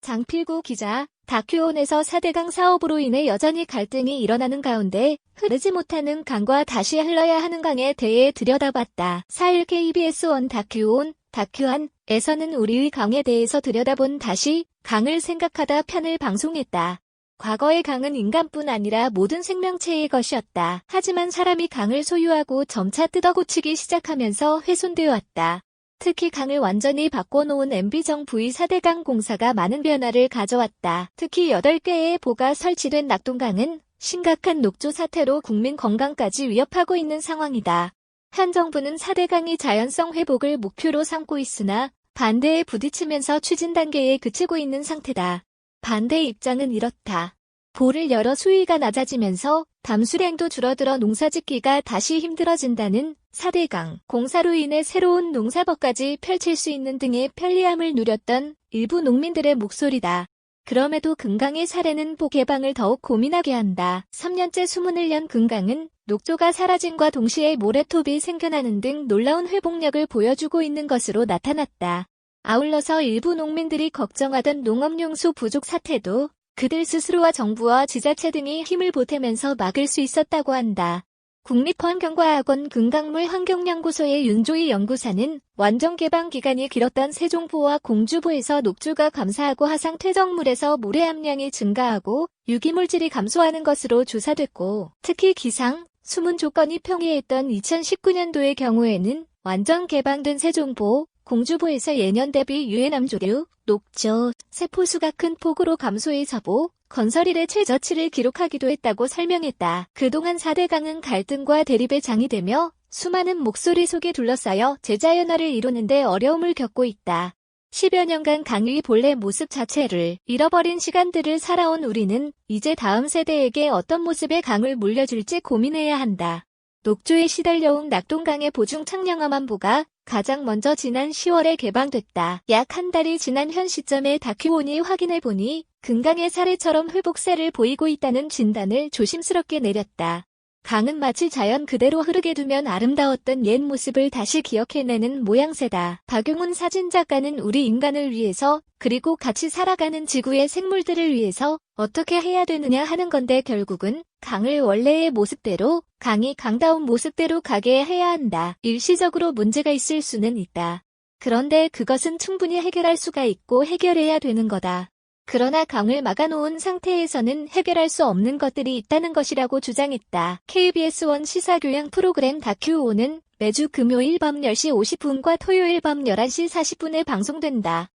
장필구 기자, 다큐온에서 4대강 사업으로 인해 여전히 갈등이 일어나는 가운데 흐르지 못하는 강과 다시 흘러야 하는 강에 대해 들여다봤다. 4일 KBS1 다큐안에서는 우리의 강에 대해서 들여다본 다시 강을 생각하다 편을 방송했다. 과거의 강은 인간뿐 아니라 모든 생명체의 것이었다. 하지만 사람이 강을 소유하고 점차 뜯어고치기 시작하면서 훼손되어 왔다. 특히 강을 완전히 바꿔놓은 MB정부의 4대강 공사가 많은 변화를 가져왔다. 특히 8개의 보가 설치된 낙동강은 심각한 녹조 사태로 국민 건강까지 위협하고 있는 상황이다. 한 정부는 4대강의 자연성 회복을 목표로 삼고 있으나 반대에 부딪히면서 추진 단계에 그치고 있는 상태다. 반대 입장은 이렇다. 보를 열어 수위가 낮아지면서 담수량도 줄어들어 농사짓기가 다시 힘들어진다는 4대강 공사로 인해 새로운 농사법까지 펼칠 수 있는 등의 편리함을 누렸던 일부 농민들의 목소리다. 그럼에도 금강의 사례는 보 개방을 더욱 고민하게 한다. 3년째 수문을 연 금강은 녹조가 사라짐과 동시에 모래톱이 생겨나는 등 놀라운 회복력을 보여주고 있는 것으로 나타났다. 아울러서 일부 농민들이 걱정하던 농업용수 부족 사태도 그들 스스로와 정부와 지자체 등이 힘을 보태면서 막을 수 있었다고 한다. 국립환경과학원 금강물환경연구소의 윤조희 연구사는 완전 개방 기간이 길었던 세종보와 공주보에서 녹조가 감사하고 하상 퇴적물에서 모래 함량이 증가하고 유기물질이 감소하는 것으로 조사됐고, 특히 기상, 수문 조건이 평이했던 2019년도의 경우에는 완전 개방된 세종보, 공주보에서 예년 대비 유해남조류, 녹조, 세포수가 큰 폭으로 감소해서 보, 건설일의 최저치를 기록하기도 했다고 설명했다. 그동안 4대강은 갈등과 대립의 장이 되며 수많은 목소리 속에 둘러싸여 제자연화를 이루는데 어려움을 겪고 있다. 10여 년간 강의 본래 모습 자체를 잃어버린 시간들을 살아온 우리는 이제 다음 세대에게 어떤 모습의 강을 물려줄지 고민해야 한다. 녹조에 시달려온 낙동강의 보중 창량암안보가 가장 먼저 지난 10월에 개방됐다. 약 한 달이 지난 현 시점에 다큐온이 확인해보니 금강의 사례처럼 회복세를 보이고 있다는 진단을 조심스럽게 내렸다. 강은 마치 자연 그대로 흐르게 두면 아름다웠던 옛 모습을 다시 기억해내는 모양새다. 박용훈 사진작가는 우리 인간을 위해서 그리고 같이 살아가는 지구의 생물들을 위해서 어떻게 해야 되느냐 하는 건데 결국은 강을 원래의 모습대로 강이 강다운 모습대로 가게 해야 한다. 일시적으로 문제가 있을 수는 있다. 그런데 그것은 충분히 해결할 수가 있고 해결해야 되는 거다. 그러나 강을 막아놓은 상태에서는 해결할 수 없는 것들이 있다는 것이라고 주장했다. KBS1 시사교양 프로그램 다큐온은 매주 금요일 밤 10시 50분과 토요일 밤 11시 40분에 방송된다.